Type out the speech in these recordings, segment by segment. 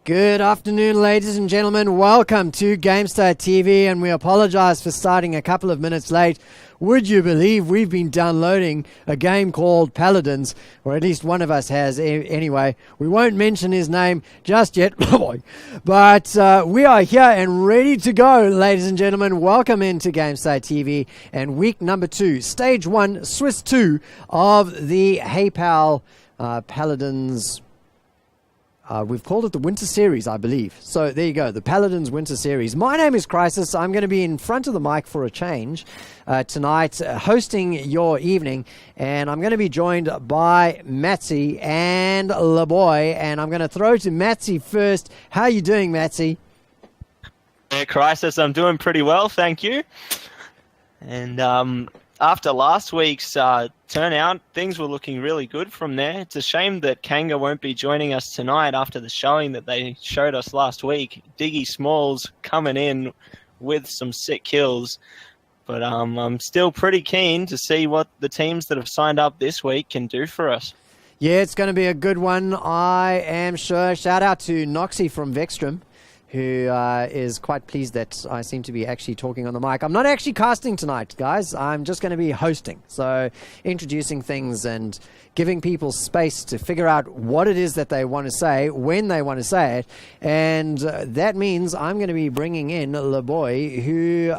Good afternoon, ladies and gentlemen. Welcome to GameStar TV, and we apologize for starting a couple of minutes late. Would you believe we've been downloading a game called Paladins, or at least one of us has anyway. We won't mention his name just yet, but we are here and ready to go, ladies and gentlemen. Welcome into GameStar TV and week number 2, stage 1, Swiss 2 of the HEYPALL Paladins. We've called it the Winter Series, I believe. So there you go, the Paladins Winter Series. My name is Crisis. I'm going to be in front of the mic for a change tonight, hosting your evening. And I'm going to be joined by Matsy and LeBoy. And I'm going to throw to Matsy first. How are you doing, Matsy? Yeah, Crisis, I'm doing pretty well, thank you. And after last week's turnout, things were looking really good from there. It's a shame that Kanga won't be joining us tonight after the showing that they showed us last week. Diggy Smalls coming in with some sick kills. But I'm still pretty keen to see what the teams that have signed up this week can do for us. Yeah, it's going to be a good one, I am sure. Shout out to Noxie from Vxtrum, who is quite pleased that I seem to be actually talking on the mic. I'm not actually casting tonight, guys. I'm just going to be hosting. So introducing things and giving people space to figure out what it is that they want to say, when they want to say it. And that means I'm going to be bringing in LeBoy, who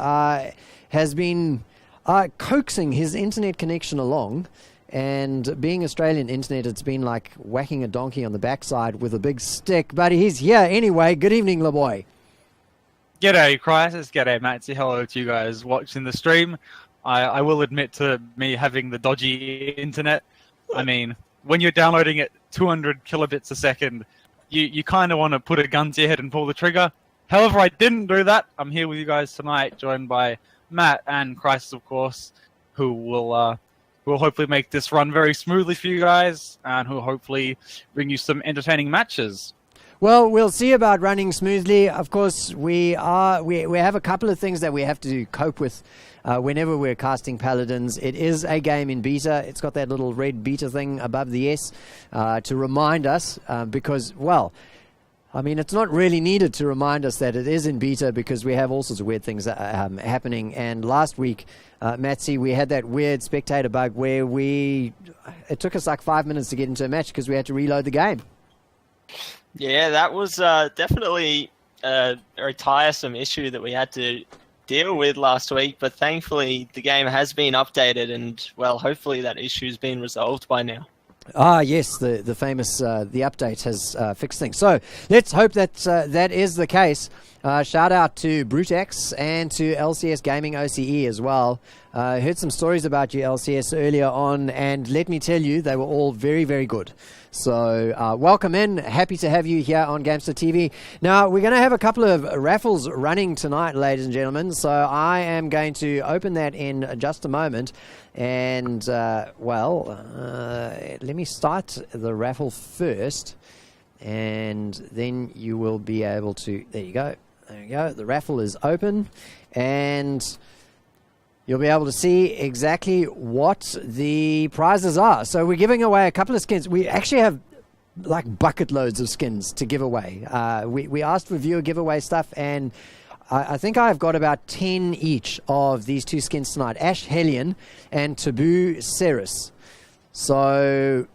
has been coaxing his internet connection along. And being Australian internet, it's been like whacking a donkey on the backside with a big stick. But he's here anyway. Good evening, LeBoy. G'day, Crisis. G'day, Matsy. Hello to you guys watching the stream. I will admit to me having the dodgy internet. I mean, when you're downloading at 200 kilobits a second, you kind of want to put a gun to your head and pull the trigger. However, I didn't do that. I'm here with you guys tonight, joined by Matt and Crisis, of course, who will hopefully make this run very smoothly for you guys, and who will hopefully bring you some entertaining matches. Well, we'll see about running smoothly. Of course, we have a couple of things that we have to cope with whenever we're casting Paladins. It is a game in beta. It's got that little red beta thing above the S to remind us because, well, I mean, it's not really needed to remind us that it is in beta because we have all sorts of weird things happening. And last week, Matsy, we had that weird spectator bug where it took us like 5 minutes to get into a match because we had to reload the game. Yeah, that was definitely a very tiresome issue that we had to deal with last week. But thankfully, the game has been updated and, well, hopefully that issue's been resolved by now. Ah, yes, the famous, the update has fixed things. So let's hope that that is the case. Shout out to BruteX and to LCS Gaming OCE as well. Heard some stories about you, LCS, earlier on, and let me tell you, they were all very, very good. So welcome in. Happy to have you here on Gamester TV. Now, we're going to have a couple of raffles running tonight, ladies and gentlemen. So I am going to open that in just a moment. And, let me start the raffle first. And then you will be able to... There you go. There you go. The raffle is open. And... you'll be able to see exactly what the prizes are. So we're giving away a couple of skins. We actually have like bucket loads of skins to give away. We asked for viewer giveaway stuff, and I think I've got about 10 each of these two skins tonight. Ash Hellion and Taboo Ceres. So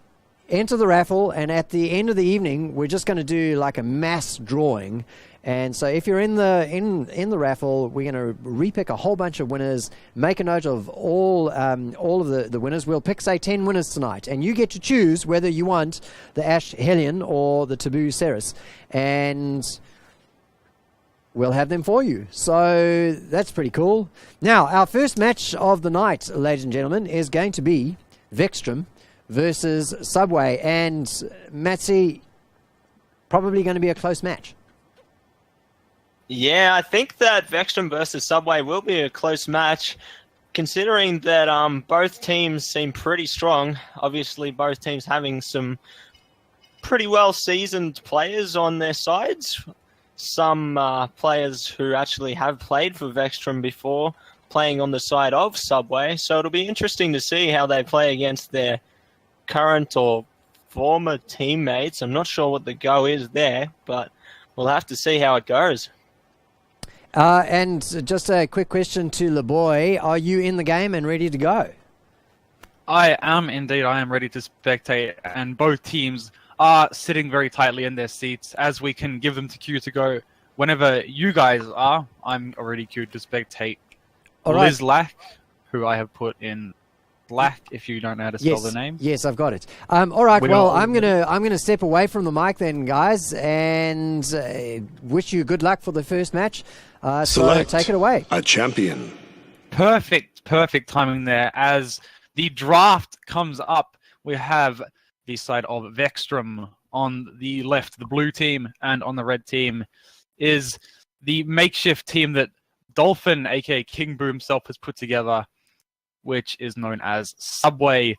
enter the raffle, and at the end of the evening, we're just going to do like a mass drawing. And so if you're in the raffle, we're going to repick a whole bunch of winners, make a note of all of the winners. We'll pick, say, 10 winners tonight. And you get to choose whether you want the Ash Hellion or the Taboo Ceres. And we'll have them for you. So that's pretty cool. Now, our first match of the night, ladies and gentlemen, is going to be Vxtrum versus Subway. And Matsy, probably going to be a close match. Yeah, I think that Vxtrum versus Subway will be a close match, considering that both teams seem pretty strong. Obviously, both teams having some pretty well-seasoned players on their sides. Some players who actually have played for Vxtrum before, playing on the side of Subway. So it'll be interesting to see how they play against their current or former teammates. I'm not sure what the go is there, but we'll have to see how it goes. And just a quick question to LeBoy. Are you in the game and ready to go? I am indeed. I am ready to spectate, and both teams are sitting very tightly in their seats as we can give them to queue to go whenever you guys are. I'm already queued to spectate. All right. Liz Lack, who I have put in Black, if you don't know how to spell the name. Yes, I've got it. All right, well, I'm gonna step away from the mic then, guys, and wish you good luck for the first match. So take it away. A champion. Perfect timing there. As the draft comes up, we have the side of Vxtrum on the left, the blue team, and on the red team is the makeshift team that Dolphin, aka King Boo himself, has put together, which is known as Subway.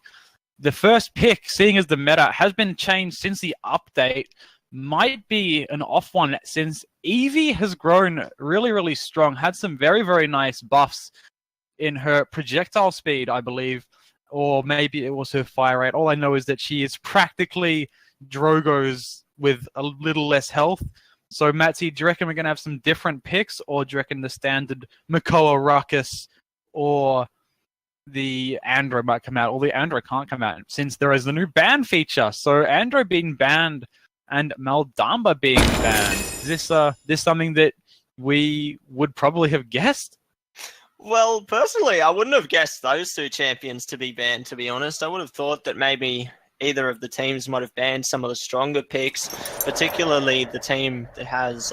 The first pick, seeing as the meta has been changed since the update, might be an off one since Eevee has grown really, really strong, had some very, very nice buffs in her projectile speed, I believe, or maybe it was her fire rate. All I know is that she is practically Drogo's with a little less health. So, Matty, do you reckon we're going to have some different picks, or do you reckon the standard Makoa Ruckus or the Andro might come out, or the Andro can't come out since there is the new ban feature? So, Andro being banned and Maldamba being banned. Is this something that we would probably have guessed? Well, personally, I wouldn't have guessed those two champions to be banned, to be honest. I would have thought that maybe either of the teams might have banned some of the stronger picks, particularly the team that has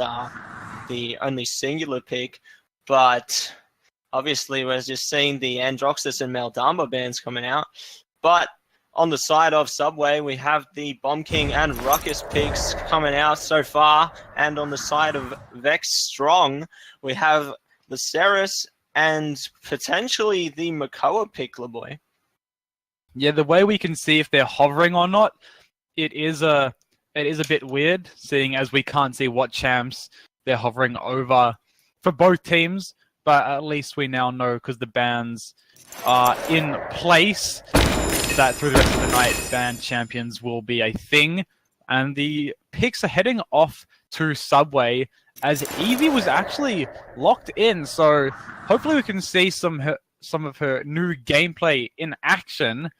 the only singular pick. But obviously, we're just seeing the Androxus and Maldamba bans coming out. But on the side of Subway, we have the Bomb King and Ruckus picks coming out so far. And on the side of Vxtrum, we have the Ceres and potentially the Makoa pick, LeBoy. Yeah, the way we can see if they're hovering or not, it is a bit weird, seeing as we can't see what champs they're hovering over for both teams. But at least we now know, because the bans are in place, that through the rest of the night, banned champions will be a thing. And the picks are heading off to Subway, as Eevee was actually locked in. So hopefully we can see some of her new gameplay in action.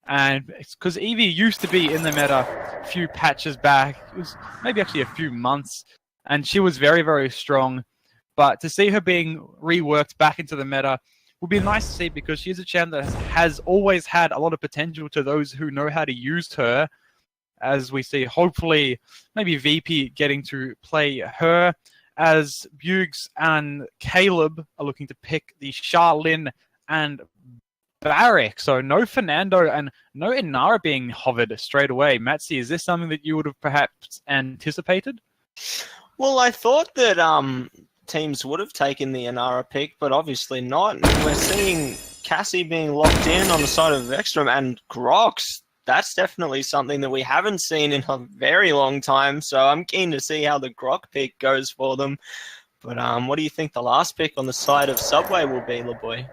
And because Eevee used to be in the meta a few patches back, it was maybe actually a few months, and she was very, very strong. But to see her being reworked back into the meta would be nice to see, because she's a champ that has always had a lot of potential to those who know how to use her. As we see, hopefully, maybe VP getting to play her, as Buggs and Caleb are looking to pick the Charlene and Barrick. So no Fernando and no Inara being hovered straight away. Matsy, is this something that you would have perhaps anticipated? Well, I thought that teams would have taken the Inara pick, but obviously not. We're seeing Cassie being locked in on the side of Vxtrum, and Grox. That's definitely something that we haven't seen in a very long time. So I'm keen to see how the Grok pick goes for them. But what do you think the last pick on the side of Subway will be, LeBoy?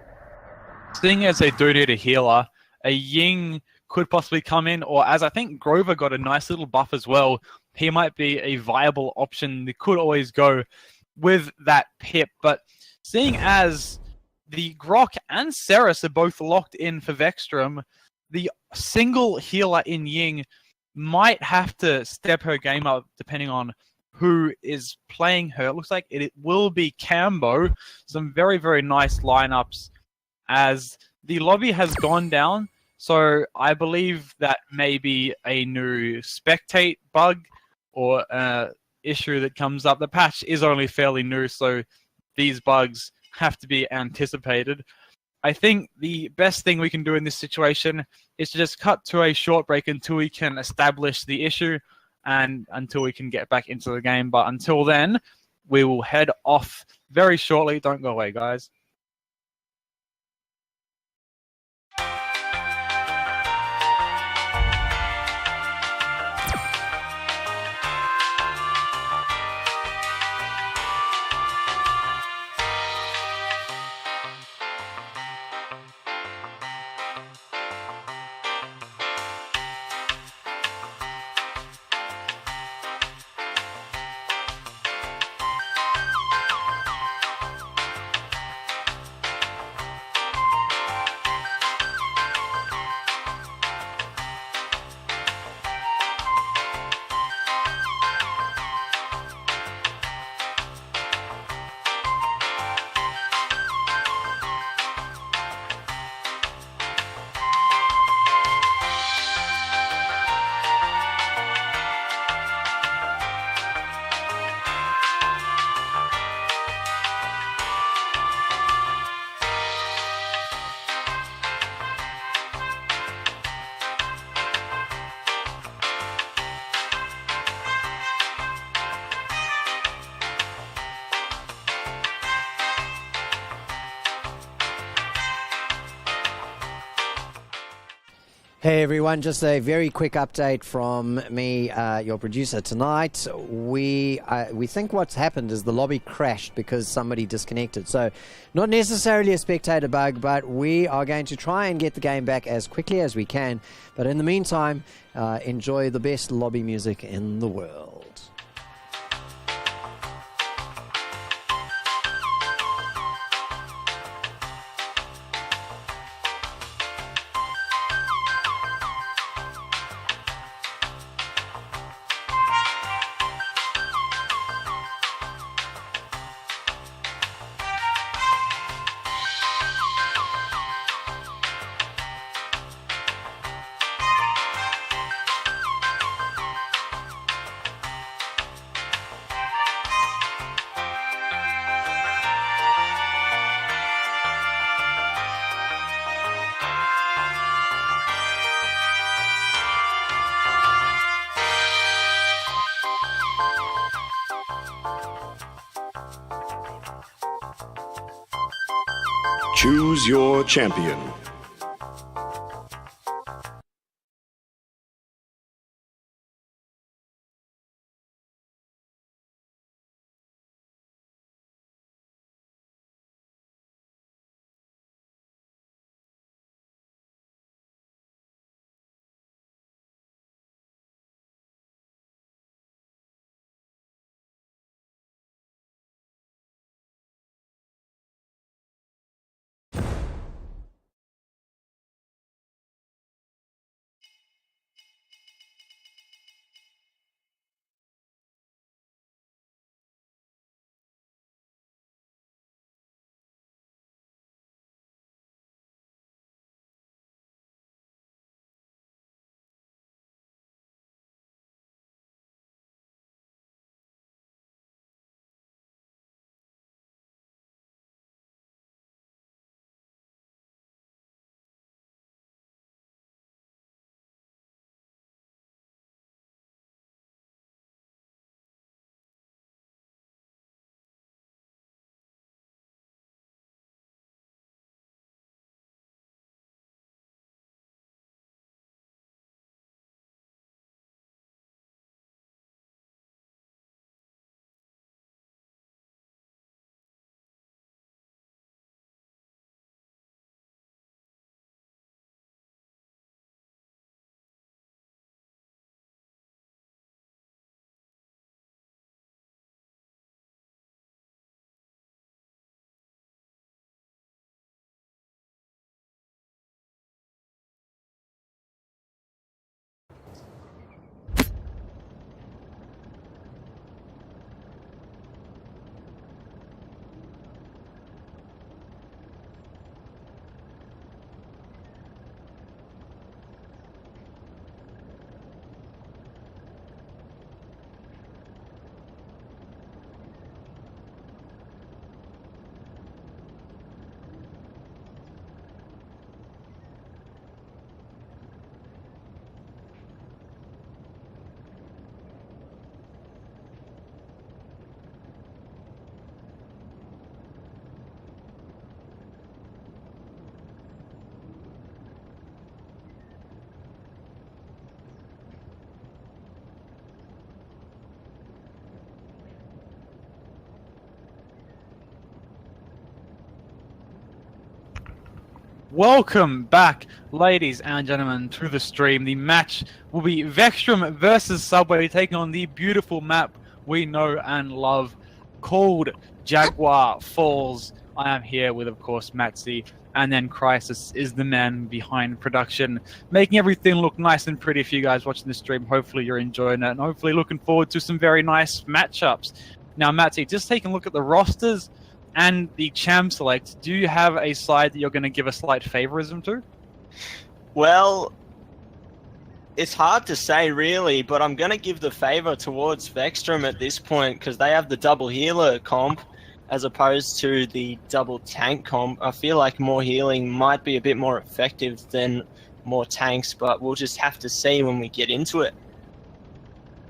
Seeing as they do need a healer, a Ying could possibly come in, or as I think Grover got a nice little buff as well, he might be a viable option. They could always go with that Pip. But seeing as the Grok and Ceres are both locked in for Vxtrum, the single healer in Ying might have to step her game up depending on who is playing her. It looks like it will be Cambo. Some very, very nice lineups, as the lobby has gone down. So I believe that may be a new spectate bug or issue that comes up. The patch is only fairly new, so these bugs have to be anticipated. I think the best thing we can do in this situation is to just cut to a short break until we can establish the issue and until we can get back into the game. But until then, we will head off very shortly. Don't go away, guys. Hey everyone, just a very quick update from me, your producer tonight. We think what's happened is the lobby crashed because somebody disconnected. So not necessarily a spectator bug, but we are going to try and get the game back as quickly as we can. But in the meantime, enjoy the best lobby music in the world. Choose your champion. Welcome back, ladies and gentlemen, to the stream. The match will be Vxtrum versus Subway, taking on the beautiful map we know and love called Jaguar Falls. I am here with, of course, Matzy, and then Crisis is the man behind production, making everything look nice and pretty for you guys watching the stream. Hopefully you're enjoying it, and hopefully looking forward to some very nice matchups. Now, Matzy, just taking a look at the rosters and the champ select, do you have a side that you're going to give a slight favoritism to? Well, it's hard to say really, but I'm going to give the favor towards Vxtrum at this point because they have the double healer comp as opposed to the double tank comp. I feel like more healing might be a bit more effective than more tanks, but we'll just have to see when we get into it.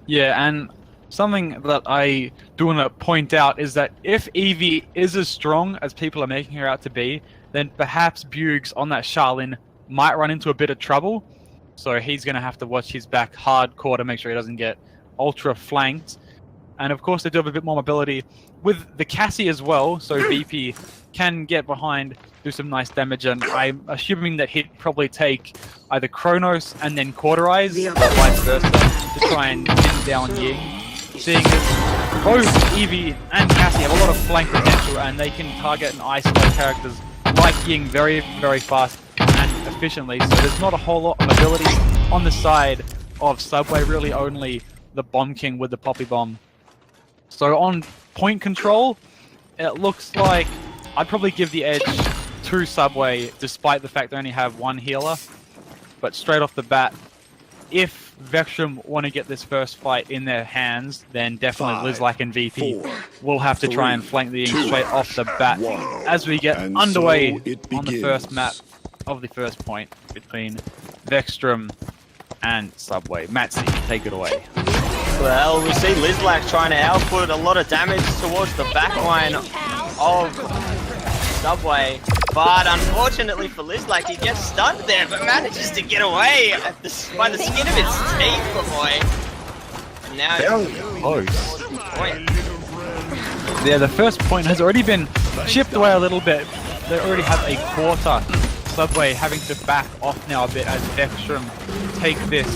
Yeah, and something that I do want to point out is that if Eevee is as strong as people are making her out to be, then perhaps Bugs on that Charlene might run into a bit of trouble. So he's going to have to watch his back hardcore to make sure he doesn't get ultra flanked. And of course, they do have a bit more mobility with the Cassie as well, so VP can get behind, do some nice damage, and I'm assuming that he'd probably take either Kronos and then Cauterize, or vice versa, to try and pin down Ying. Seeing as both Eevee and Cassie have a lot of flank potential, and they can target and isolate characters like Ying very, very fast and efficiently, so there's not a whole lot of ability on the side of Subway, really only the Bomb King with the Poppy Bomb. So on point control, it looks like I'd probably give the edge to Subway, despite the fact they only have one healer. But straight off the bat, if Vxtrum want to get this first fight in their hands, then definitely Lizlak and VP will have to try and flank the Ying straight off the bat as we get underway on the first map of the first point between Vxtrum and Subway. Matsy, take it away. Well, we see Lizlak trying to output a lot of damage towards the backline of Subway, but unfortunately for Lizlak, he gets stunned there, but manages to get away by the skin of its teeth, the boy. And now Close. point. Yeah, the first point has already been chipped away a little bit. They already have a quarter. Subway having to back off now a bit as Vxtrum take this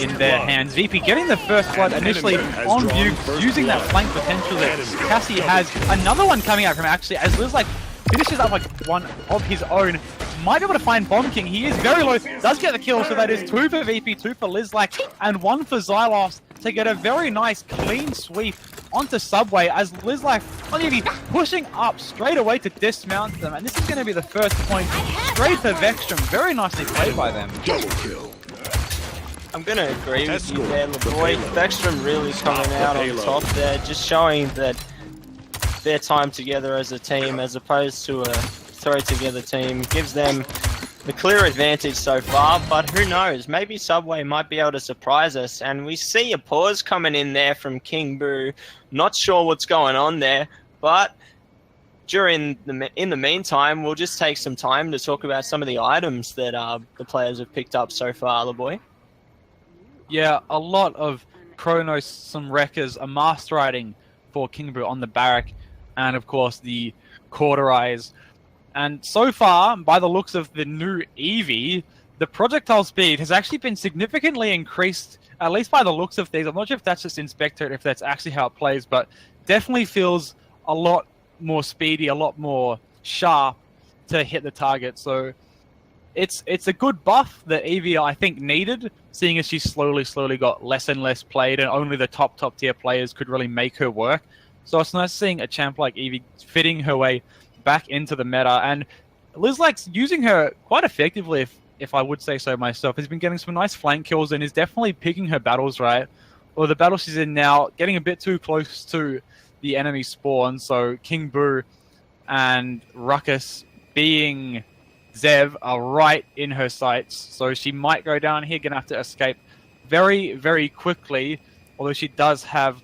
in their hands. VP getting the first blood initially on Vukes, using that flank potential that Cassie has. Another one coming out from him actually, as Lizlak finishes up like one of his own. Might be able to find Bomb King. He is very low, does get the kill, so that is 2 for VP, 2 for Lizlak, and 1 for Xylos to get a very nice clean sweep onto Subway as Lizlak on Eevee pushing up straight away to dismount them, and this is going to be the first point straight for Vxtrum. Very nicely played by them. Double kill. I'm going to agree with you there, LeBoy. Vxtrum really coming out on top there, just showing that their time together as a team as opposed to a throw-together team gives them the clear advantage so far, but who knows, maybe Subway might be able to surprise us, and we see a pause coming in there from King Boo. Not sure what's going on there, but in the meantime, we'll just take some time to talk about some of the items that the players have picked up so far, LeBoy. Yeah, a lot of Kronos, some Wreckers, a Master Riding for King Boo on the Barrack, and of course the Cauterize. And so far, by the looks of the new Eevee, the projectile speed has actually been significantly increased, at least by the looks of things. I'm not sure if that's just in Spectre, if that's actually how it plays, but definitely feels a lot more speedy, a lot more sharp to hit the target. So it's a good buff that Eevee, I think, needed, seeing as she slowly got less and less played, and only the top tier players could really make her work. So it's nice seeing a champ like Eevee fitting her way back into the meta, and Lizlak's using her quite effectively, if I would say so myself. Has been getting some nice flank kills and is definitely picking her battles right. Or the battle she's in now, getting a bit too close to the enemy spawn, so King Boo and Ruckus, being Zev, are right in her sights, so she might go down here, gonna have to escape very quickly, although she does have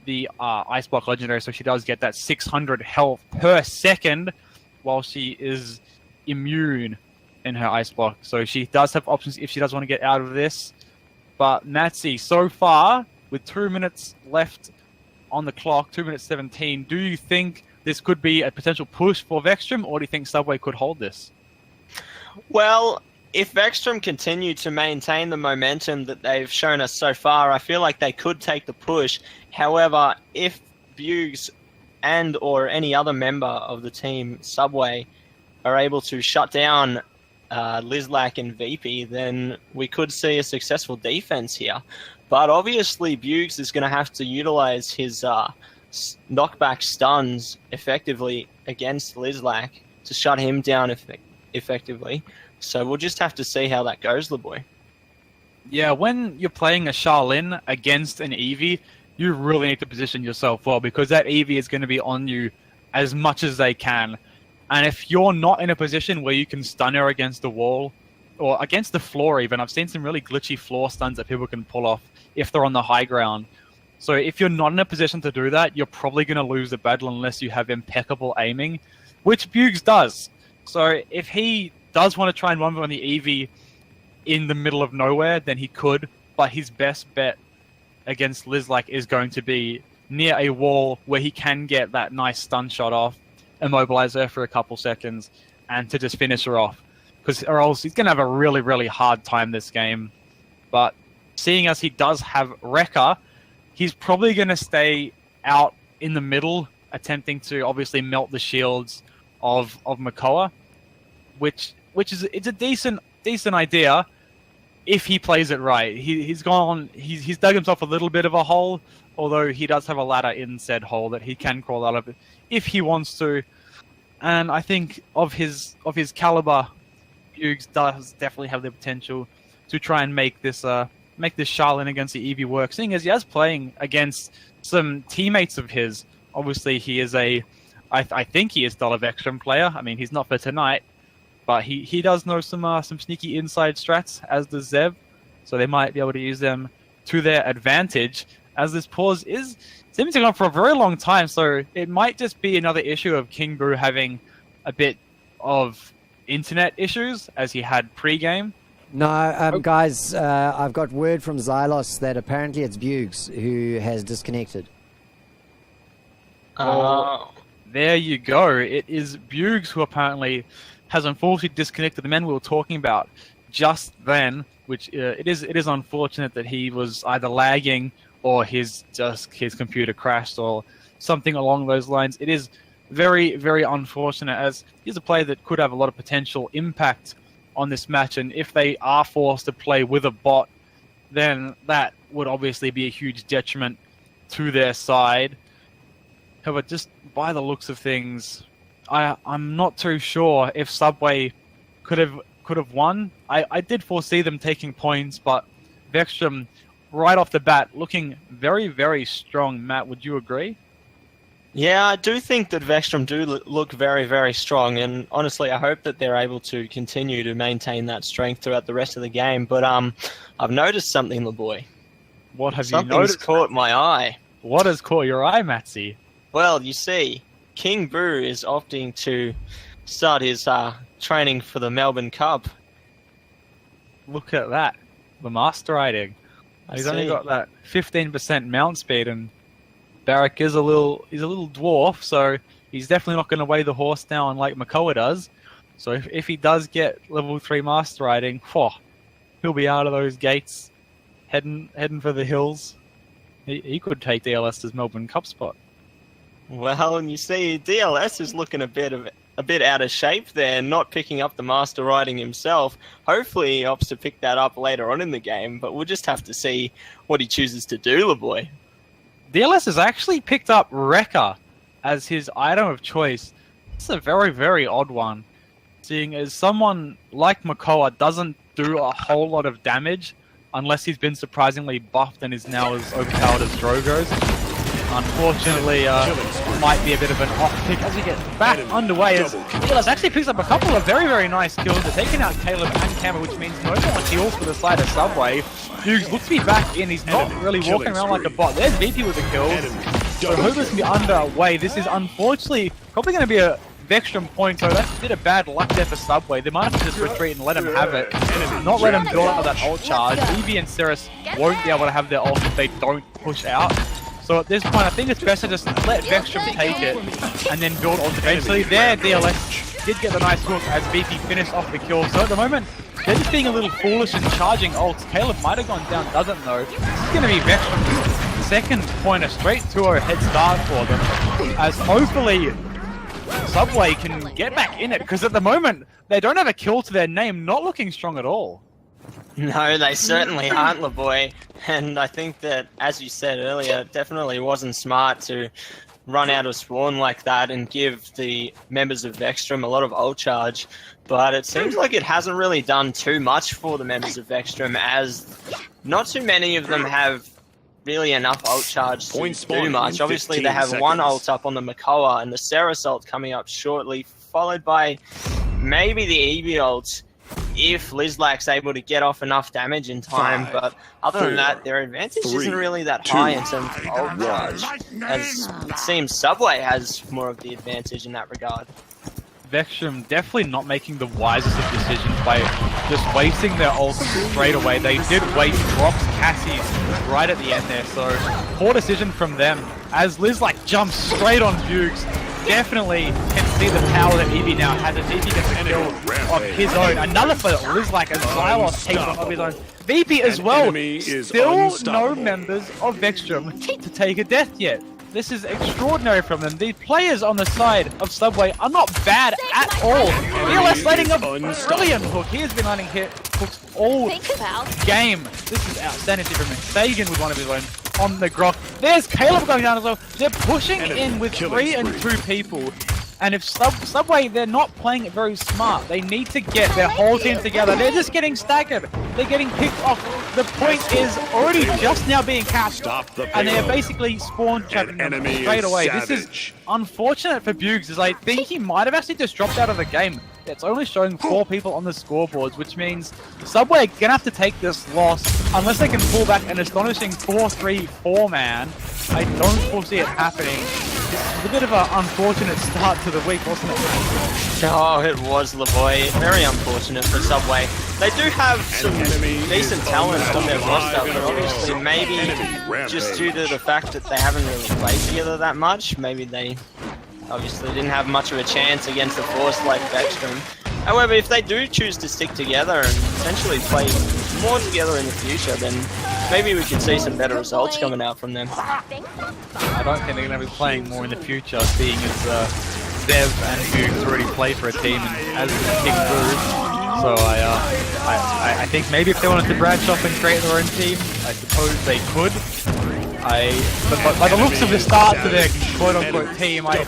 the Ice Block Legendary, so she does get that 600 health per second while she is immune in her Ice Block. So she does have options if she does want to get out of this. But Natsy, so far, with 2 minutes left on the clock, 2 minutes 17, do you think this could be a potential push for Vxtrum, or do you think Subway could hold this? Well, if Vxtrum continue to maintain the momentum that they've shown us so far, I feel like they could take the push. However, if Bugs and or any other member of the team, Subway, are able to shut down Lizlak and VP, then we could see a successful defense here. But obviously, Bugs is going to have to utilize his knockback stuns effectively against Lizlak to shut him down effectively. So we'll just have to see how that goes, LeBoy. Yeah, when you're playing a Charlene against an Eevee, you really need to position yourself well, because that Eevee is going to be on you as much as they can. And if you're not in a position where you can stun her against the wall, or against the floor even, I've seen some really glitchy floor stuns that people can pull off if they're on the high ground. So if you're not in a position to do that, you're probably going to lose the battle unless you have impeccable aiming, which Bugs does. So if he does want to try and one on the Eevee, in the middle of nowhere, then he could. But his best bet against Lizlak is going to be near a wall where he can get that nice stun shot off, immobilize her for a couple seconds, and to just finish her off. Or else he's going to have a really, really hard time this game. But seeing as he does have Wrecker, he's probably going to stay out in the middle, attempting to obviously melt the shields of Makoa, which is it's a decent idea if he plays it right. He's dug himself a little bit of a hole, although he does have a ladder in said hole that he can crawl out of if he wants to. And I think of his caliber, Hughes does definitely have the potential to try and make this Charlene against the Eevee work, seeing as he is playing against some teammates of his. Obviously, he is I think he is still a Vxtrum player. I mean, he's not for tonight, but he does know some sneaky inside strats, as does Zev, so they might be able to use them to their advantage, as this pause is seeming to go on for a very long time, so it might just be another issue of King Boo having a bit of internet issues, as he had pre-game. No, guys, I've got word from Xylos that apparently it's Bugs who has disconnected. There you go. It is Bugs who apparently has unfortunately disconnected the men we were talking about just then, which it is unfortunate that he was either lagging or his computer crashed or something along those lines. It is very, very unfortunate, as he's a player that could have a lot of potential impact on this match, and if they are forced to play with a bot, then that would obviously be a huge detriment to their side. However, just by the looks of things, I'm not too sure if Subway could have won. I did foresee them taking points, but Vxtrum right off the bat looking very, very strong. Matt, would you agree? Yeah, I do think that Vxtrum do look very, very strong, and honestly, I hope that they're able to continue to maintain that strength throughout the rest of the game. But I've noticed something, LeBoy. What have you noticed? Something's caught my eye. What has caught your eye, Matsy? Well, you see, King Boo is opting to start his training for the Melbourne Cup. Look at that, the master riding. He's only got that 15% mount speed, and Barrack is he's a little dwarf, so he's definitely not going to weigh the horse down like Makoa does. So if he does get level 3 master riding, he'll be out of those gates, heading for the hills. He could take DLS's Melbourne Cup spot. Well, and you see, DLS is looking a bit out of shape there, not picking up the master riding himself. Hopefully he opts to pick that up later on in the game, but we'll just have to see what he chooses to do, LeBoy. DLS has actually picked up Wrecker as his item of choice. It's a very, very odd one, seeing as someone like Makoa doesn't do a whole lot of damage unless he's been surprisingly buffed and is now as overpowered as Drogo's. Unfortunately, might be a bit of an off-pick as we get back underway, as DLS actually picks up a couple of very, very nice kills. They're taking out Caleb and Camera, which means no more heals for the side of Subway. Hughes looks to be back in. He's not really walking around like a bot. There's VP with the kills. So Hoover's going to be underway. This is unfortunately probably going to be a Vxtrum point, so that's a bit of bad luck there for Subway. They might have to just retreat and let him have it. Not let him build out that ult charge. Eevee and Cirrus won't be able to have their ult if they don't push out. So at this point, I think it's best to just let Vxtrum take it and then build ult eventually. There, DLS did get the nice hook as VP finished off the kill. So at the moment, they're just being a little foolish and charging ults. Caleb might have gone down, doesn't know. This is going to be Vxtrum's second pointer, straight to a head start for them, as hopefully Subway can get back in it, because at the moment, they don't have a kill to their name, not looking strong at all. No, they certainly aren't, LeBoy. And I think that, as you said earlier, it definitely wasn't smart to run out of spawn like that and give the members of Vxtrum a lot of ult charge. But it seems like it hasn't really done too much for the members of Vxtrum, as not too many of them have really enough ult charge to do much. Obviously, they have one ult up on the Makoa and the Ceres ult coming up shortly, followed by maybe the Eevee ult, if Lizlak's able to get off enough damage in time. But other than that, their advantage isn't really that high in terms of ult charge, as it seems Subway has more of the advantage in that regard. Vxtrum definitely not making the wisest of decisions by just wasting their ult straight away. They did waste Brock's Cassie's right at the end there, so poor decision from them. As Liz jumps straight on Bugz, definitely can see the power that Eevee now has, as Eevee gets a kill of his own. Another for Liz, as Xylos takes one of his own. VP as well. Still no members of Vxtrum to take a death yet. This is extraordinary from them. The players on the side of Subway are not bad at all. DLS letting a brilliant hook. He has been letting hooks all game. This is outstanding from him. Sagan with one of his own on the Grok. There's Caleb going down as well. They're pushing in with 3 and 2 people. And if Subway, they're not playing it very smart. They need to get their whole team together. They're just getting staggered. They're getting picked off. The point is already just now being catched. And they're basically spawn trapping them straight away. This is unfortunate for Bugz, as I think he might have actually just dropped out of the game. It's only showing 4 people on the scoreboards, which means Subway are going to have to take this loss unless they can pull back an astonishing 4-3-4 man. I don't foresee it happening. It's a bit of an unfortunate start to the week, wasn't it? Oh, it was, Lavoy. Very unfortunate for Subway. They do have some decent talent on their roster, but obviously maybe just due to the fact that they haven't really played together that much, maybe they obviously didn't have much of a chance against a force like Vxtrum. However, if they do choose to stick together and potentially play more together in the future, then maybe we could see some better results coming out from them. I don't think they're going to be playing more in the future, seeing as Zev and Bugz already play for a team, and as is King Boo. So I think maybe if they wanted to branch off and create their own team, I suppose they could. But by the looks of the start to their quote-unquote team, I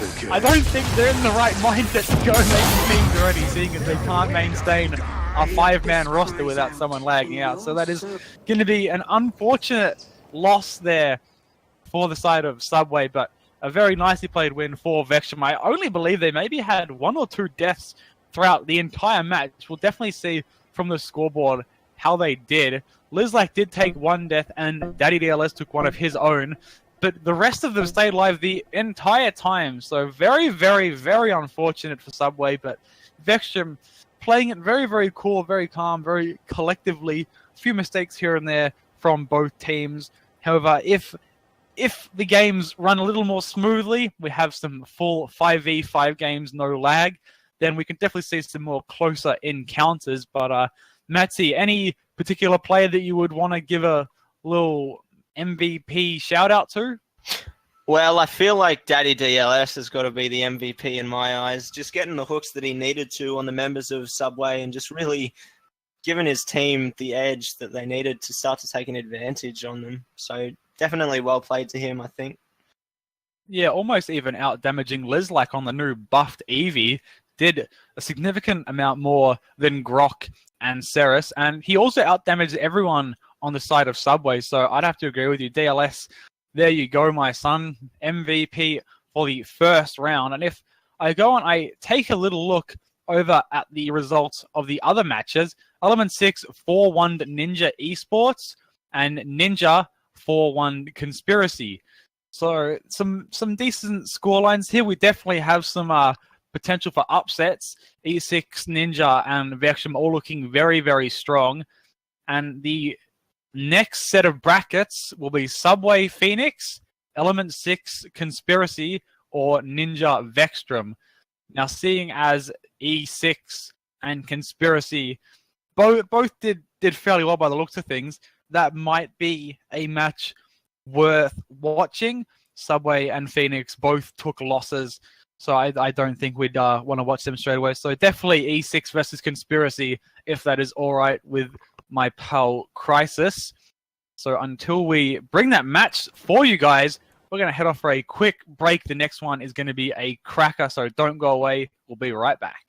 don't think they're in the right mindset to go making teams already, seeing as they can't maintain a 5-man roster without someone lagging out. So that is going to be an unfortunate loss there for the side of Subway, but a very nicely played win for Vxtrum. I only believe they maybe had 1 or 2 deaths throughout the entire match. We'll definitely see from the scoreboard how they did. Lizlak did take 1 death, and Daddy DLS took one of his own, but the rest of them stayed alive the entire time. So very, very, very unfortunate for Subway, but Vxtrum playing it very, very cool, very calm, very collectively. A few mistakes here and there from both teams. However, if the games run a little more smoothly, we have some full 5v5 games, no lag, then we can definitely see some more closer encounters. But Matsy, any particular player that you would want to give a little MVP shout out to? Well, I feel like Daddy DLS has got to be the MVP in my eyes. Just getting the hooks that he needed to on the members of Subway and just really giving his team the edge that they needed to start to take an advantage on them. So definitely well played to him, I think. Yeah, almost even out-damaging Lizlak on the new buffed Eevee. Did a significant amount more than Grok and Ceres, and he also out-damaged everyone on the side of Subway, so I'd have to agree with you. DLS, there you go, my son. MVP for the first round. And if I go and I take a little look over at the results of the other matches, Element 6 4-1 Ninja Esports, and Ninja 4-1 Conspiracy. So some decent scorelines here. We definitely have some potential for upsets. E6, Ninja, and Vxtrum all looking very, very strong. And the next set of brackets will be Subway Phoenix, Element 6 Conspiracy, or Ninja Vxtrum. Now, seeing as E6 and Conspiracy both did fairly well by the looks of things, that might be a match worth watching. Subway and Phoenix both took losses, so I don't think we'd want to watch them straight away. So definitely E6 versus Conspiracy, if that is all right with my pal Crisis. So until we bring that match for you guys, we're going to head off for a quick break. The next one is going to be a cracker, so don't go away. We'll be right back.